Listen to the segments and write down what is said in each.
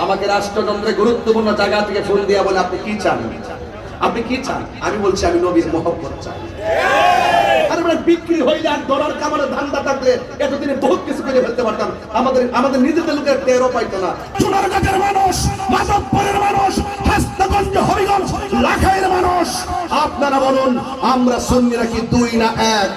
আমাকে রাষ্ট্রযন্ত্রে গুরুত্বপূর্ণ জায়গা থেকে ফোন দিয়া বলে আপনি কি চান, আপনি কি চান? আমি বলছি আমি নবীর মহব্বত চাই। আরে মানে বিক্রি হইলে আর ডলার কামানোর ধান্দা থাকলে এতদিনে বহুত কিছু করে ফেলতে পারতাম। আমাদের নিজেদের লোকের টেরও পাইতো না। সোনারগাঁয়ের মানুষ, মাধবপুরের মানুষ, হাসনাগঞ্জ, হবিগঞ্জ, লাখাইয়ের মানুষ, আপনারা বলুন আমরা সুন্নিরা কি দুই না এক?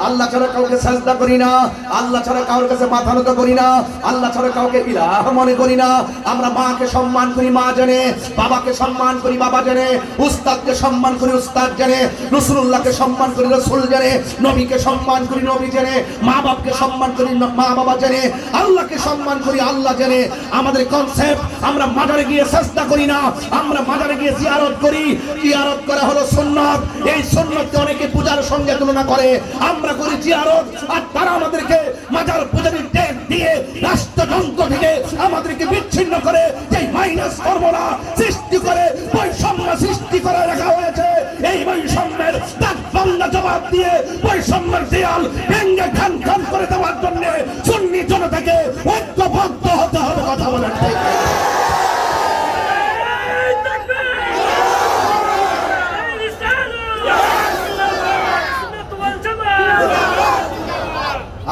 আল্লাহ ছাড়া কাউকে সাজদা করি না, আল্লাহ ছাড়া কারোর কাছে মাথা নত করি না, আল্লাহ ছাড়া কাউকে ইলাহ মনে করি না। আমরা মাকে সম্মান করি মা জানে, বাবাকে সম্মান করি বাবা জানে, উস্তাদকে সম্মান করি উস্তাদ জানে, রাসূলুল্লাহকে সম্মান করি রাসূল জানে, নবীকে সম্মান করি নবী জানে, মা বাপকে সম্মান করি মা বাবা জানে, আল্লাহকে সম্মান করি আল্লাহ জানে। আমাদের কনসেপ্ট, আমরা মাজারে গিয়ে সাজদা করি না, আমরা মাজারে গিয়ে জিয়ারত করি। জিয়ারত করা হলো সুন্নাত। এই সুন্নাতকে অনেকে পূজার সঙ্গে তুলনা করে। আমরা করি জিয়ারত, আর তারা আমাদেরকে মাজার পূজারীর ট্যাগ দিয়ে রাষ্ট্রযন্ত্র থেকে আমাদেরকে বিচ্ছিন্ন করে যে মাইনাস ফর্মুলা সৃষ্টি করে বৈষম্য সৃষ্টি করে রাখা হয়েছে। এই বৈষম্যের তার বাংলা জবাব দিয়ে বৈষম্যের দেয়াল ভেঙে খান খান করে দেওয়ার জন্য সুন্নি জনতাকে ঐক্যবদ্ধ হতে হবে। কথা বলেন ঠিক?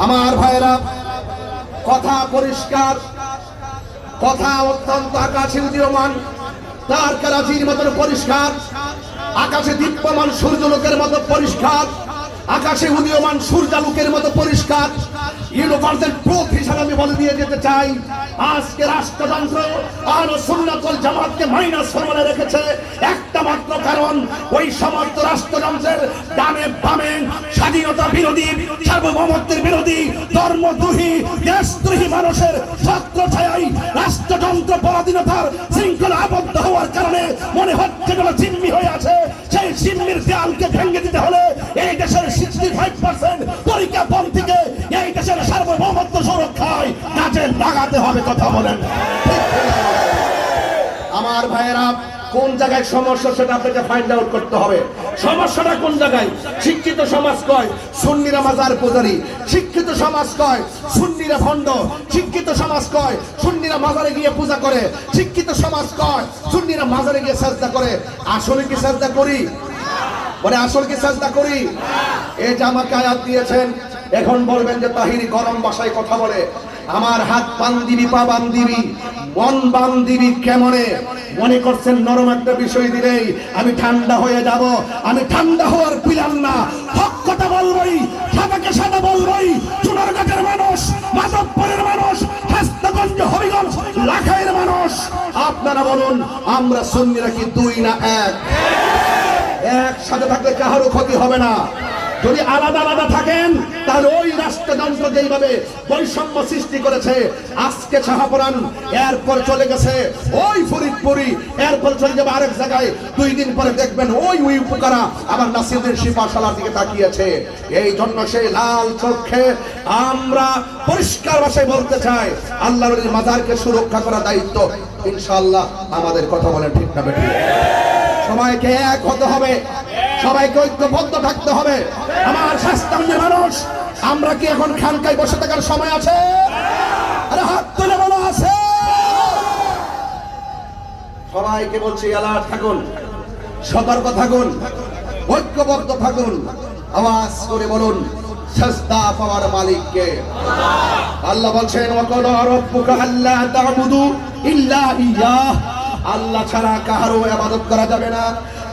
আমার ভাইরা, কথা পরিষ্কার, কথা অত্যন্ত আকাশে উদীয়মান তার কারাজির মতো পরিষ্কার, আকাশে দীপ্যমান সূর্যলোকের মতো পরিষ্কার, আকাশে উদীয়মান সূর্যালোকের মতো পরিষ্কার। ইউনিভার্সাল প্রুফ হিসাবে আমি বলে দিয়ে যেতে চাই, আজকে রাষ্ট্রযন্ত্র আহলে সুন্নাত ওয়াল জামাতকে মাইনাস ফর্মুলা রেখেছে একটা মাত্র কারণ, ওই সমস্ত রাষ্ট্রযন্ত্রের ডানে বামে স্বাধীনতা বিরোধী, সার্বভৌমত্বের বিরোধী, ধর্মদ্রোহী, দেশদ্রোহী মানুষের ছত্রছায়ায় রাষ্ট্রযন্ত্র পরাধীনতার শৃঙ্খলা আবদ্ধ হওয়ার কারণে মনে হচ্ছে যেন জিম্মি হয়ে আছে। সেই জিম্মির দেয়ালকে ভেঙে দিতে হলে এই দেশের 65% পরিকাপন্থীকে এই দেশের সার্বভৌমত্ব সুরক্ষায় কাজে লাগাতে হবে। কথা বলেন। আমার ভাইয়েরা, কোন জায়গায় সমস্যা সেটা আপনাকে ফাইন্ড আউট করতে হবে। সমস্যাটা কোন জায়গায়? শিক্ষিত সমাজ কয় সুন্নিরা মাজার পূজারী, শিক্ষিত সমাজ কয় সুন্নিরা ভণ্ড, শিক্ষিত সমাজ কয় সুন্নিরা মাজারে গিয়ে পূজা করে, শিক্ষিত সমাজ কয় সুন্নিরা মাজারে গিয়ে সাজদা করে। আসলে কি সাজদা করি? বলে আসল কি সাজদা করি? এই যে আমাকে আয়াত দিয়েছেন, এখন বলবেন যে তাহিরি গরম ভাষায় কথা বলে। আমার হাত বান দিবি, পা বান দিবি, মন বান দিবি কেমনে? মনে করছেন নরম একটা বিষয় দিলেই আমি ঠান্ডা হয়ে যাব? আমি ঠান্ডা হওয়ার পিলাম না, হক কথা বলবই, সাদাকে সাদা বলবই। সোনারগাঁয়ের মানুষ, মাধবপুরের মানুষ, হাসনাগঞ্জ, হবিগঞ্জ, লাখাইয়ের মানুষ, আপনারা বলুন আমরা সুন্নিরা কি দুই না এক? একসাথে থাকলে কারো ক্ষতি হবে না। যদি আলাদা আলাদা থাকেন তাহলে ওই রাষ্ট্রযন্ত্র যেইভাবে বৈষম্য সৃষ্টি করেছে, আজকে শাহপুরান, এরপর চলে গেছে ওই ফরিদপুরি, এরপর চলে যাবে আরেক জায়গায়, 2 দিন পরে দেখবেন ওই উপকারা আবার নাসিরুদ্দিন শিপাশালার দিকে তাকিয়েছে। এই জন্য সেই লাল চোখে আমরা পরিষ্কার ভাষায় বলতে চাই, আল্লাহর মাজারকে সুরক্ষা করা দায়িত্ব ইনশাআল্লাহ আমাদের। কথা বলেন ঠিক না বেঠিক? সবাইকে এক হতে হবে, সবাইকে ঐক্যবদ্ধ থাকতে হবে। আমার শাস্তাঙ্গের মানুষ, আমরা কি এখন খানকায় বসে থাকার সময় আছে? আরে হাত তুলে বলো আছে। সবাইকে বলছি অ্যালার্ট থাকুন, সতর্ক থাকুন, ঐক্যবদ্ধ থাকুন। আওয়াজ করে বলুন সাজদা পাওয়ার মালিককে। আল্লাহ বলছেন ওয়াকাদা রাব্বুকা আল্লা তা'বুদু ইল্লা ইয়্যাহ, আল্লাহ ছাড়া কারো ইবাদত করা যাবে না।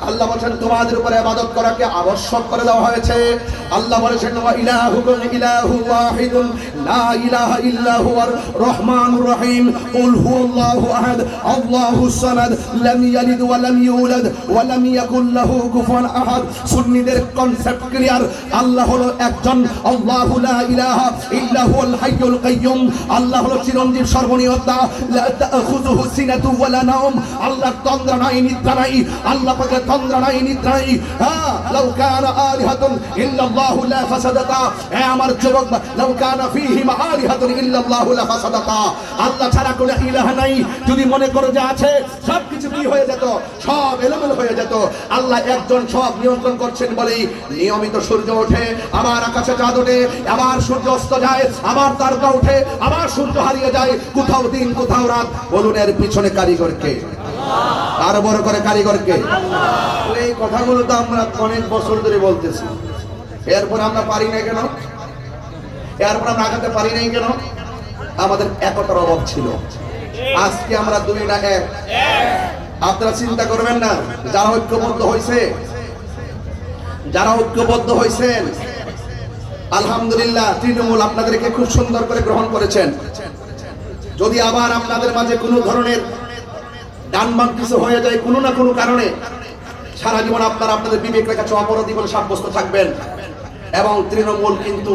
আল্লাহ বলেন তোমাদের উপরে ইবাদত করাকে আবশ্যক করে দেওয়া হয়েছে। আল্লাহ বলেন ওয়া ইলাহুকুম ইলাহু ওয়াহিদুন লা ইলাহা ইল্লা হুয়ার রহমানুর রহিম। কুল হুয়াল্লাহু আহাদ আল্লাহুস সামাদ লাম ইয়ালিদ ওয়া লাম ইউলাদ ওয়া লাম ইয়াকুল লাহু কুফুয়ান আহাদ। সুন্নিদের কনসেপ্ট ক্লিয়ার, আল্লাহ হলো একজন, আল্লাহু লা ইলাহা ইল্লা হুয়াল হাইয়ুল কাইয়্যুম। আল্লাহ হলো চিরঞ্জীব সর্বনিয়তা, লা তাখুযুহু সিনাতু ওয়া লা নাওম। আল্লাহর তন্দ্রা নাই, নিদ্রা নাই। আল্লাহ পাকের তন্দ্রা নাই নিদ্রা নাই। হ্যাঁ, লাউ কানা আলিহাতুন ইল্লাল্লাহু লা ফাসাদাতা। হে আমার যুবক, লাউ কানা ফীহিমা আলিহাতুন ইল্লাল্লাহু লা ফাসাদাতা। আল্লাহ ছাড়া কোনো ইলাহ নাই যদি মনে করো যে আছে, সবকিছু কি হয়ে যেত, সব এলোমেলো হয়ে যেত। আল্লাহ একজন সব নিয়ন্ত্রণ করছেন বলেই নিয়মিত সূর্য ওঠে, আবার আকাশে চাঁদ ওঠে, আবার সূর্য অস্ত যায়, আবার তারকা ওঠে, আবার সূর্য হারিয়ে যায়। কোথাও দিন কোথাও রাত। বলুন এর পিছনে কারিগরকে? আরো বড় করে কারিগরকে? এই কথাগুলো তো আমরা অনেক বছর ধরে বলতেছি, এরপর আমরা পারি না কেন? এরপর আমরা আগাতে পারি নাই কেন? আমাদের একতার অভাব ছিল। আজকে আমরা দুই না এক। আপনারা চিন্তা করবেন না, যারা ঐক্যবদ্ধ হয়েছে, যারা ঐক্যবদ্ধ হয়েছেন, আলহামদুলিল্লাহ তৃণমূল আপনাদেরকে খুব সুন্দর করে গ্রহণ করেছেন। যদি আবার আপনাদের মাঝে কোনো ধরনের ডানবাম কিছু হয়ে যায় কোনো না কোনো কারণে, সারা জীবন আপনারা আপনাদের বিবেকের কাছে অপরাধী বলে সাব্যস্ত থাকবেন এবং তৃণমূল কিন্তু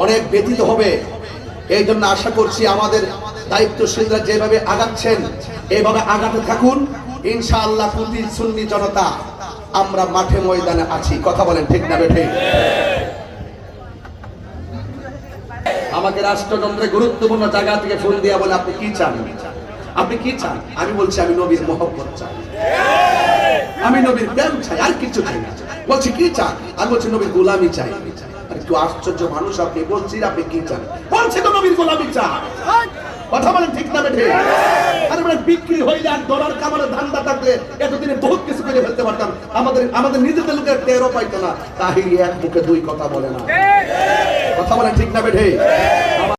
অনেক ব্যথিত হবে। এই জন্য আশা করছি আমাদের দায়িত্বশীলরা যেভাবে আগাচ্ছেন এইভাবে আগাতে থাকুন। ইনশাআল্লাহ প্রতি সুন্নি জনতা আমরা মাঠে ময়দানে আছি। কথা বলেন ঠিক না বেঠিক? আমাকে রাষ্ট্রযন্ত্রে গুরুত্বপূর্ণ জায়গা থেকে ফোন দিয়া বলে আপনি কি চান, আপনি কি চান? আমি বলছি আমি নবীর মহব্বত চাই, আমি নবীর প্রেম চাই, আর কিছু চাই না। বলছি কি চান? আমি বলছি নবীর গোলামি চাই। আর একটু আশ্চর্য মানুষ আপনি, বলছি আপনি কি চান? বলছি তো নবীর গোলামি চাই। কথা বলেন ঠিক না বেঠিক? আরে মানে বিক্রি হইলে আর ডলার কামানোর ধান্দা থাকলে এতদিনে বহুত কিছু করে ফেলতে পারতাম। আমাদের নিজেদের লোকের টেরও পাইতো না। তাহিরি এক মুখে দুই কথা বলে না। কথা বলেন ঠিক না বেঠিক?